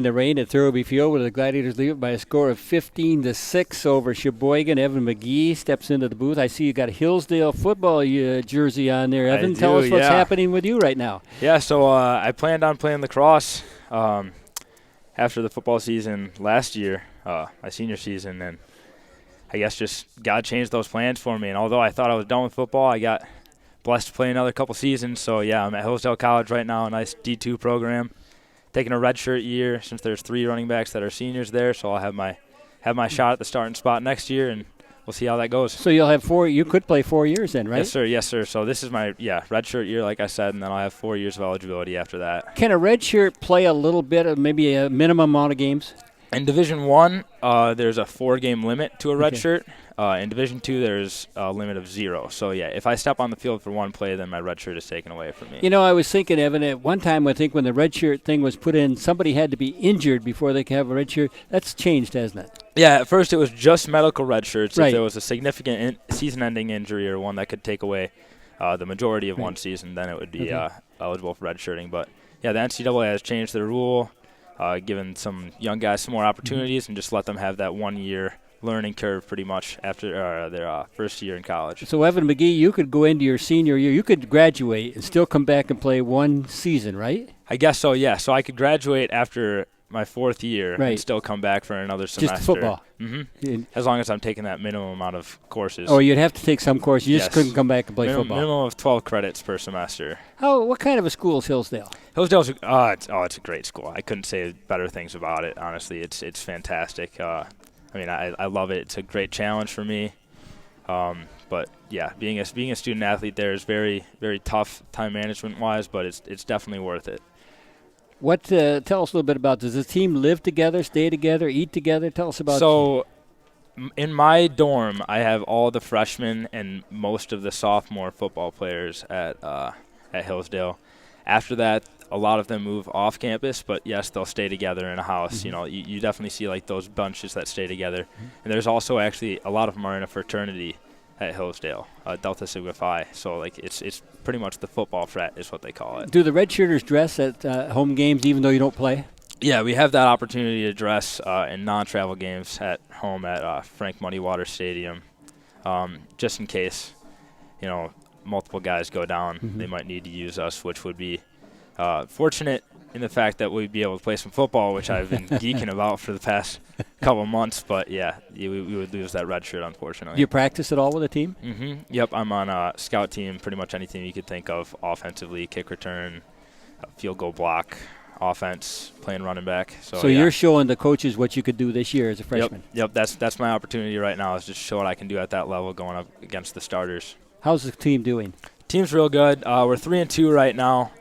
in the rain at Thurlby Field, where the Gladiators lead it by a score of 15-6 over Cheboygan. Evan McGee steps into the booth. I see you got a Hillsdale football jersey on there. Evan, tell us what's happening with you right now. Yeah, so I planned on playing lacrosse after the football season last year, my senior season, and I guess just God changed those plans for me. And although I thought I was done with football, I got blessed to play another couple seasons. So, yeah, I'm at Hillsdale College right now, a nice D2 program. Taking a redshirt year since there's 3 running backs that are seniors there, so I'll have my shot at the starting spot next year, and we'll see how that goes. So you'll have 4. You could play 4 years then, right? Yes, sir. So this is my redshirt year, like I said, and then I'll have 4 years of eligibility after that. Can a redshirt play a little bit of maybe a minimum amount of games? In Division I, there's a 4-game limit to a redshirt. In Division II, there's a limit of 0. So, yeah, if I step on the field for one play, then my red shirt is taken away from me. You know, I was thinking, Evan, at one time, I think when the red shirt thing was put in, somebody had to be injured before they could have a red shirt. That's changed, hasn't it? Yeah, at first it was just medical red shirts. Right. If there was a significant season-ending injury or one that could take away the majority of one season, then it would be eligible for red shirting. But, yeah, the NCAA has changed their rule, given some young guys some more opportunities and just let them have that 1 year learning curve pretty much after their first year in college. So, Evan McGee, you could go into your senior year. You could graduate and still come back and play one season, right? I guess so, yeah. So I could graduate after my 4th year and still come back for another semester. Just football. Mm-hmm. As long as I'm taking that minimum amount of courses. Oh, you'd have to take some course. You just couldn't come back and play football. Minimum of 12 credits per semester. What kind of a school is Hillsdale? Hillsdale's it's a great school. I couldn't say better things about it, honestly. It's fantastic. I love it. It's a great challenge for me. But yeah, being a student athlete there is very, very tough time management wise, but it's definitely worth it. Tell us a little bit about, does the team live together, stay together, eat together? Tell us about. So in my dorm, I have all the freshmen and most of the sophomore football players at Hillsdale. After that, a lot of them move off campus, but yes, they'll stay together in a house. Mm-hmm. You know, you definitely see like those bunches that stay together. Mm-hmm. And there's also actually a lot of them are in a fraternity at Hillsdale, Delta Sigma Phi. So like it's pretty much the football frat is what they call it. Do the redshirters dress at home games even though you don't play? Yeah, we have that opportunity to dress in non-travel games at home at Frank Muddywater Stadium, just in case, multiple guys go down. Mm-hmm. They might need to use us, which would be fortunate in the fact that we'd be able to play some football, which I've been geeking about for the past couple months. But, yeah, we would lose that red shirt, unfortunately. Do you practice at all with a team? Mm-hmm. Yep, I'm on a scout team, pretty much any team you could think of, offensively, kick return, field goal block, offense, playing running back. So you're showing the coaches what you could do this year as a freshman. Yep, that's my opportunity right now is just show what I can do at that level going up against the starters. How's the team doing? Team's real good. We're 3-2 right now,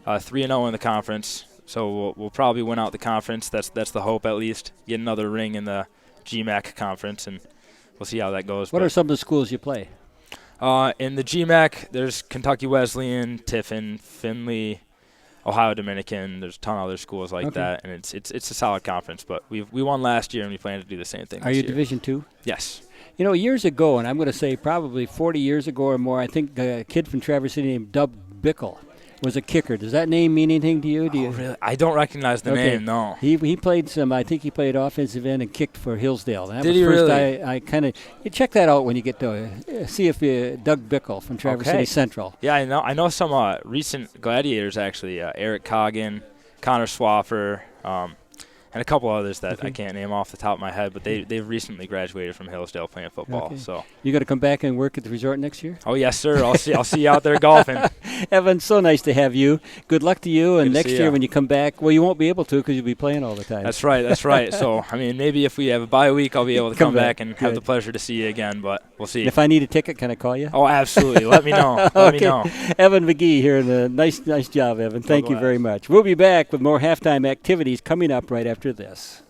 3-0 in the conference. So we'll probably win out the conference. That's the hope at least. Get another ring in the GMAC conference, and we'll see how that goes. What are some of the schools you play? In the GMAC, there's Kentucky Wesleyan, Tiffin, Findlay, Ohio Dominican. There's a ton of other schools like that, and it's a solid conference. But we won last year, and we plan to do the same thing. Are you Division II? Yes. Years ago, and I'm going to say probably 40 years ago or more, I think a kid from Traverse City named Doug Bickle was a kicker. Does that name mean anything to you? Really? I don't recognize the name, no. He played I think he played offensive end and kicked for Hillsdale. That Did was he first really? I kind of, you check that out when you get to see if Doug Bickle from Traverse City Central. Yeah, I know some recent Gladiators actually, Eric Coggin, Connor Swaffer, and a couple others that I can't name off the top of my head, but they've recently graduated from Hillsdale playing football. Okay. So you got to come back and work at the resort next year? Oh yes, sir. I'll see you out there golfing. Evan, so nice to have you. Good luck to you. And next year when you come back, well, you won't be able to because you'll be playing all the time. That's right. So maybe if we have a bye week, I'll be able to come back and have the pleasure to see you again. But we'll see. And if I need a ticket, can I call you? Oh, absolutely. Let me know. Let me know. Evan McGee here. Nice job, Evan. Thank you very much. We'll be back with more halftime activities coming up right after this.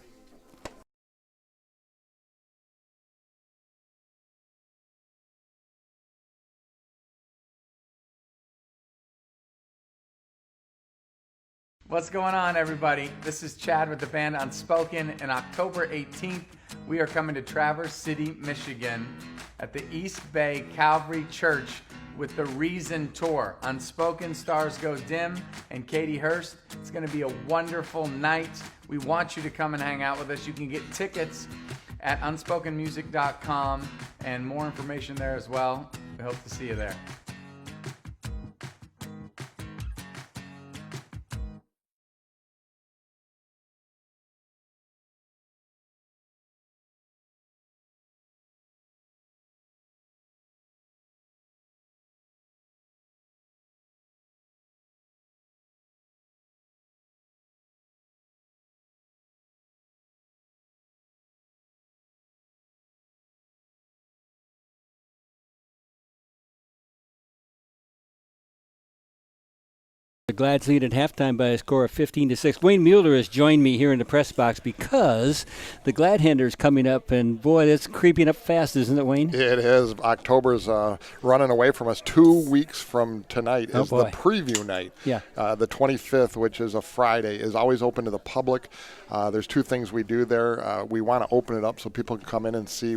What's going on, everybody? This is Chad with the band Unspoken. And October 18th, we are coming to Traverse City, Michigan at the East Bay Calvary Church with the Reason Tour. Unspoken, Stars Go Dim, and Katie Hurst. It's going to be a wonderful night. We want you to come and hang out with us. You can get tickets at unspokenmusic.com and more information there as well. We hope to see you there. The Glads lead at halftime by a score of 15-6. Wayne Mueller has joined me here in the press box because the Gladhander is coming up, and boy, it's creeping up fast, isn't it, Wayne? It is. October's running away from us. 2 weeks from tonight is the preview night. Yeah. The 25th, which is a Friday, is always open to the public. There's two things we do there. We want to open it up so people can come in and see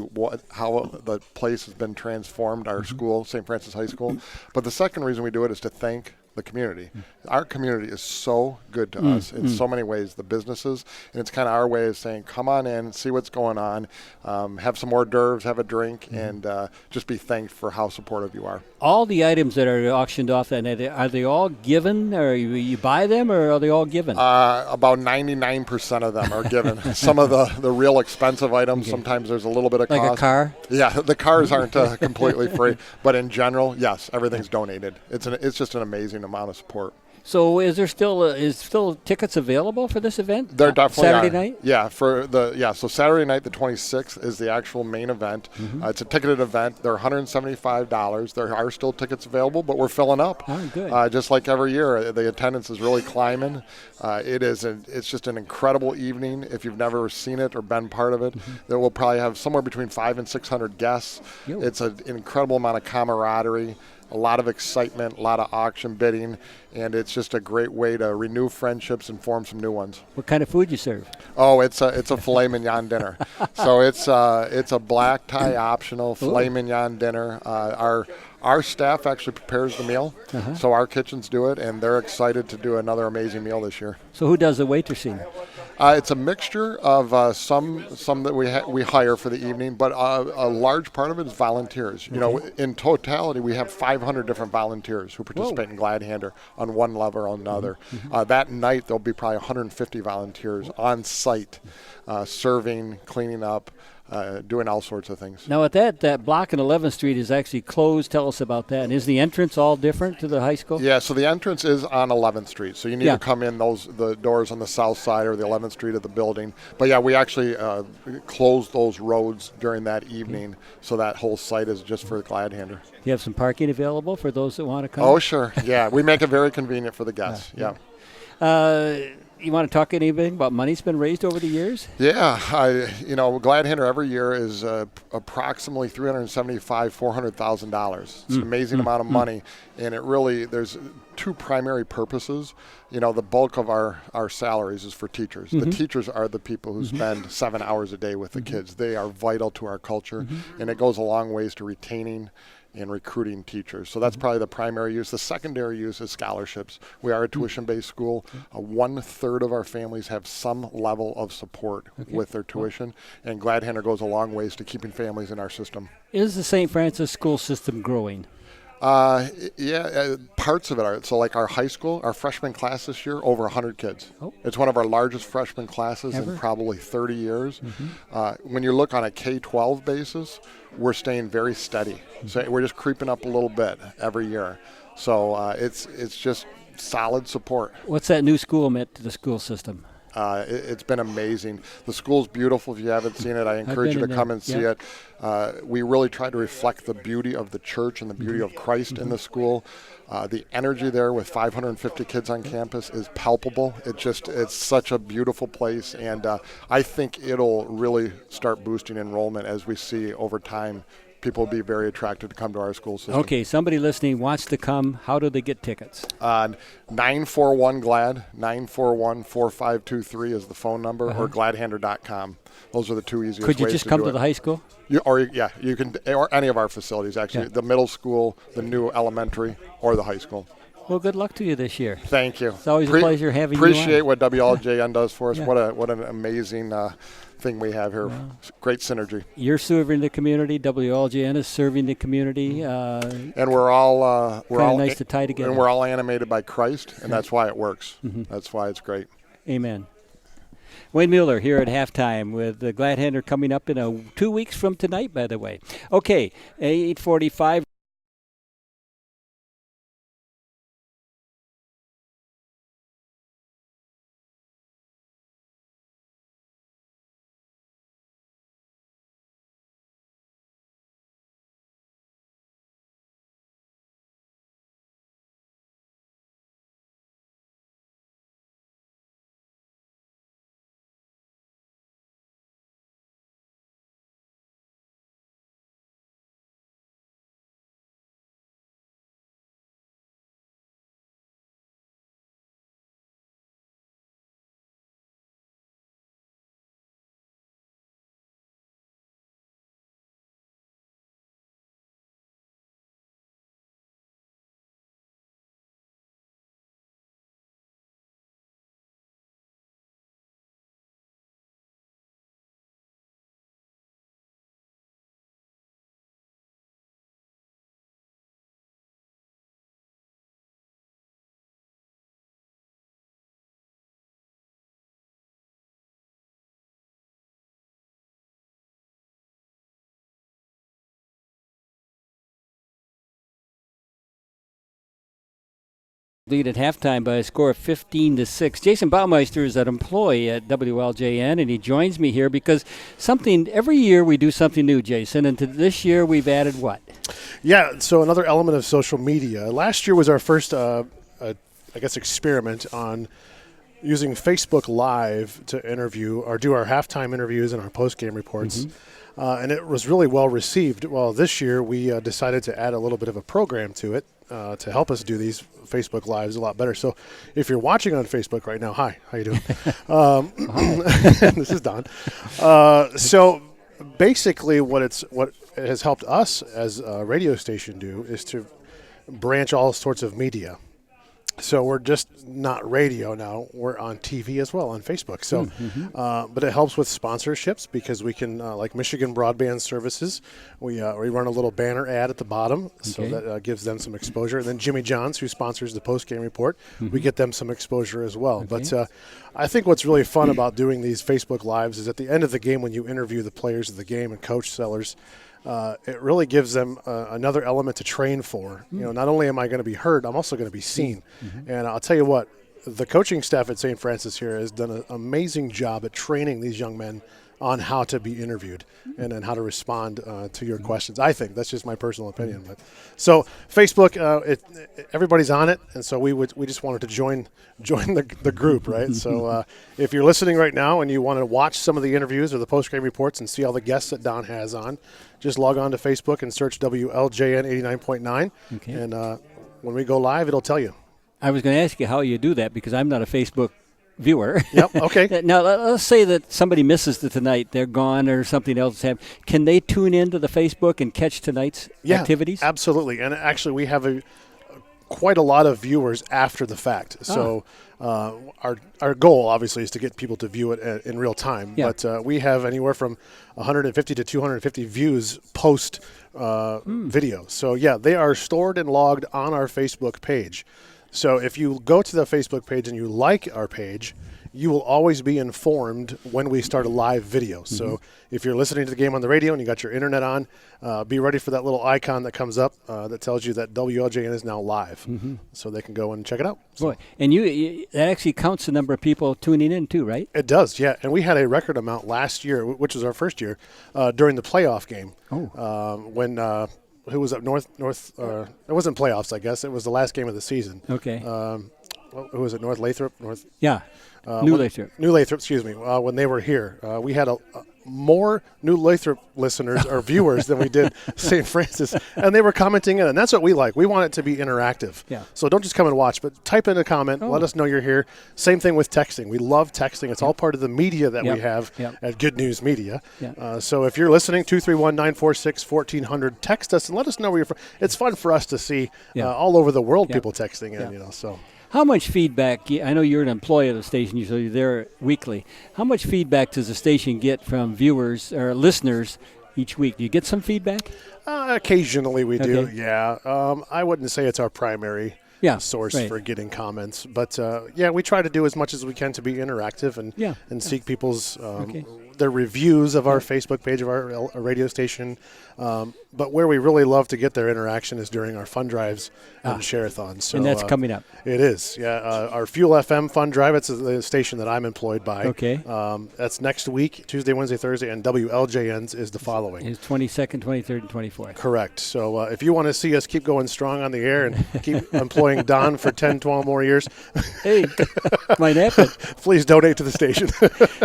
how the place has been transformed, our school, St. Francis High School. But the second reason we do it is to thank the community. Our community is so good to us in so many ways, the businesses, and it's kind of our way of saying, come on in, see what's going on, have some hors d'oeuvres, have a drink, and just be thanked for how supportive you are. All the items that are auctioned off that night, are they all given, or you buy them, or are they all given? About 99% of them are given. Some of the real expensive items, sometimes there's a little bit of cost. Like a car? Yeah, the cars aren't completely free, but in general, yes, everything's donated. It's just an amazing amount of support. So is there still tickets available for this event? There definitely Saturday are. night? Yeah, so Saturday night the 26th is the actual main event. It's a ticketed event. They're $175. There are still tickets available, but we're filling up. Oh, good. Just like every year, the attendance is really climbing. It's just an incredible evening. If you've never seen it or been part of it, there will probably have somewhere between 500 and 600 guests. Yo. It's an incredible amount of camaraderie. A lot of excitement, a lot of auction bidding, and it's just a great way to renew friendships and form some new ones. What kind of food you serve? Oh, it's a filet mignon dinner. So it's a black tie optional filet mignon dinner. Our staff actually prepares the meal, so our kitchens do it, and they're excited to do another amazing meal this year. So who does the waitressing? It's a mixture of some that we hire for the evening, but a large part of it is volunteers. You know, in totality, we have 500 different volunteers who participate in Gladhander on one level or another. That night, there'll be probably 150 volunteers on site, serving, cleaning up, doing all sorts of things. Now, at that block in 11th Street is actually closed. Tell us about that. And is the entrance all different to the high school? Yeah, so the entrance is on 11th Street. So you need to come in the doors on the south side or the 11th Street of the building. But yeah, we actually closed those roads during that evening, so that whole site is just for Gladhander. You have some parking available for those that want to come? Oh, sure. Yeah, we make it very convenient for the guests. You want to talk anything about money's been raised over the years? Yeah, Gladhander every year is approximately $375,000-$400,000. It's an amazing amount of money, and there's two primary purposes. You know, the bulk of our salaries is for teachers. The teachers are the people who spend 7 hours a day with the kids. They are vital to our culture, and it goes a long ways to retaining and recruiting teachers. So that's probably the primary use. The secondary use is scholarships. We are a tuition-based school. 1/3 of our families have some level of support with their tuition, and Gladhander goes a long ways to keeping families in our system. Is the St. Francis school system growing? Parts of it are. So like our high school, our freshman class this year, over 100 kids. Oh. It's one of our largest freshman classes in probably 30 years. When you look on a K-12 basis, we're staying very steady. So we're just creeping up a little bit every year. So it's just solid support. What's that new school meant to the school system? It's been amazing. The school's beautiful. If you haven't seen it, I encourage you to come and see it. We really try to reflect the beauty of the church and the beauty of Christ in the school. The energy there with 550 kids on campus is palpable. It's such a beautiful place, and I think it'll really start boosting enrollment as we see over time. People will be very attracted to come to our school system. Okay, somebody listening wants to come. How do they get tickets? 941-GLAD, 941-4523 is the phone number, or gladhander.com. Those are the two easiest ways to do it. Could you just come to the high school? You can, or any of our facilities, actually. The middle school, the new elementary, or the high school. Well, good luck to you this year. Thank you. It's always a pleasure having you on. Appreciate what WLJN does for us. Yeah. What an amazing thing we have here. Great synergy. You're serving the community. WLJN is serving the community. And we're all nice to tie together. And we're all animated by Christ, and that's why it works. That's why it's great. Amen. Wayne Mueller here at halftime with the Gladhander coming up in 2 weeks from tonight, by the way. Okay, 8:45. Lead at halftime by a score of 15-6. Jason Baumeister is an employee at WLJN, and he joins me here because every year we do something new, Jason, and to this year we've added what? Yeah, so another element of social media. Last year was our first, experiment on using Facebook Live to interview or do our halftime interviews and our post-game reports. And it was really well received. Well, this year we decided to add a little bit of a program to it to help us do these Facebook Lives a lot better. So if you're watching on Facebook right now, hi, how you doing? This is Don. So basically what it has helped us as a radio station do is to branch all sorts of media. So we're just not radio now. We're on TV as well on Facebook. So, but it helps with sponsorships because we can, like Michigan Broadband Services, we run a little banner ad at the bottom, so that gives them some exposure. And then Jimmy Johns, who sponsors the post-game report, we get them some exposure as well. But I think what's really fun about doing these Facebook Lives is at the end of the game when you interview the players of the game and coach sellers, it really gives them another element to train for. You know, not only am I going to be heard, I'm also going to be seen. And I'll tell you what, the coaching staff at St. Francis here has done an amazing job at training these young men on how to be interviewed and then how to respond to your questions. I think that's just my personal opinion. But so Facebook, everybody's on it, and so we just wanted to join the group, right? So if you're listening right now and you want to watch some of the interviews or the post-game reports and see all the guests that Don has on, just log on to Facebook and search WLJN 89.9, and when we go live, it'll tell you. I was going to ask you how you do that because I'm not a Facebook viewer. Yep, okay. Now, let's say that somebody misses the tonight. They're gone or something else happened. Can they tune into the Facebook and catch tonight's activities? Absolutely. And actually, we have quite a lot of viewers after the fact. So our goal, obviously, is to get people to view it in real time. Yeah. But we have anywhere from 150 to 250 views post video. So, yeah, they are stored and logged on our Facebook page. So if you go to the Facebook page and you like our page, you will always be informed when we start a live video. So if you're listening to the game on the radio and you got your internet on, be ready for that little icon that comes up that tells you that WLJN is now live. So they can go and check it out. So. Boy, and that actually counts the number of people tuning in too, right? It does, yeah. And we had a record amount last year, which was our first year, during the playoff game. When who was up north? It wasn't playoffs, I guess. It was the last game of the season. Okay. who was it? North Lathrop? Yeah. New Lathrop. New Lathrop, excuse me. When they were here, we had more New Lathrop listeners or viewers than we did St. Francis, and they were commenting in, and that's what we like. We want it to be interactive. Yeah. So don't just come and watch, but type in a comment. Let us know you're here. Same thing with texting. We love texting. It's all part of the media that we have at Good News Media. So if you're listening, 231-946-1400, text us and let us know where you're from. It's fun for us to see all over the world people texting in. So. How much feedback, I know you're an employee of the station, so you're there weekly. How much feedback does the station get from viewers or listeners each week? Do you get some feedback? Occasionally we do, yeah. I wouldn't say it's our primary source for getting comments. But, we try to do as much as we can to be interactive and seek people's their reviews of our Facebook page of our radio station. But where we really love to get their interaction is during our fund drives and share-a-thons. So, and that's coming up. It is, our Fuel FM fund drive, it's the station that I'm employed by. Okay. That's next week, Tuesday, Wednesday, Thursday, and WLJN's is the following. It's 22nd, 23rd, and 24th. Correct. So if you want to see us keep going strong on the air and keep employing Don for 10, 12 more years. Hey, might happen. Please donate to the station.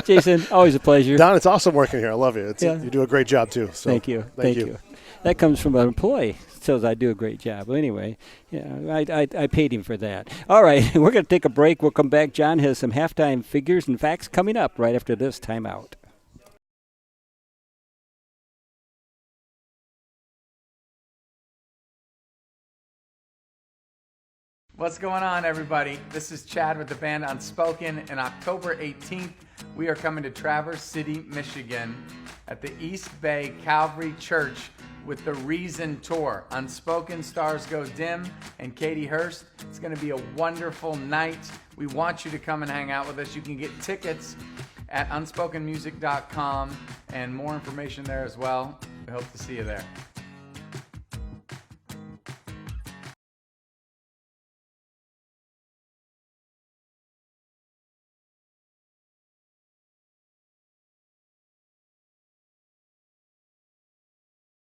Jason, always a pleasure. Don, it's awesome working here. I love you. You do a great job, too. So Thank you. Thank you. That comes from an employee. Says I do a great job. Well, anyway, I paid him for that. All right, we're going to take a break. We'll come back. John has some halftime figures and facts coming up right after this timeout. What's going on, everybody? This is Chad with the band Unspoken. And October 18th, we are coming to Traverse City, Michigan at the East Bay Calvary Church with the Reason Tour. Unspoken, Stars Go Dim, and Katie Hurst. It's going to be a wonderful night. We want you to come and hang out with us. You can get tickets at unspokenmusic.com and more information there as well. We hope to see you there.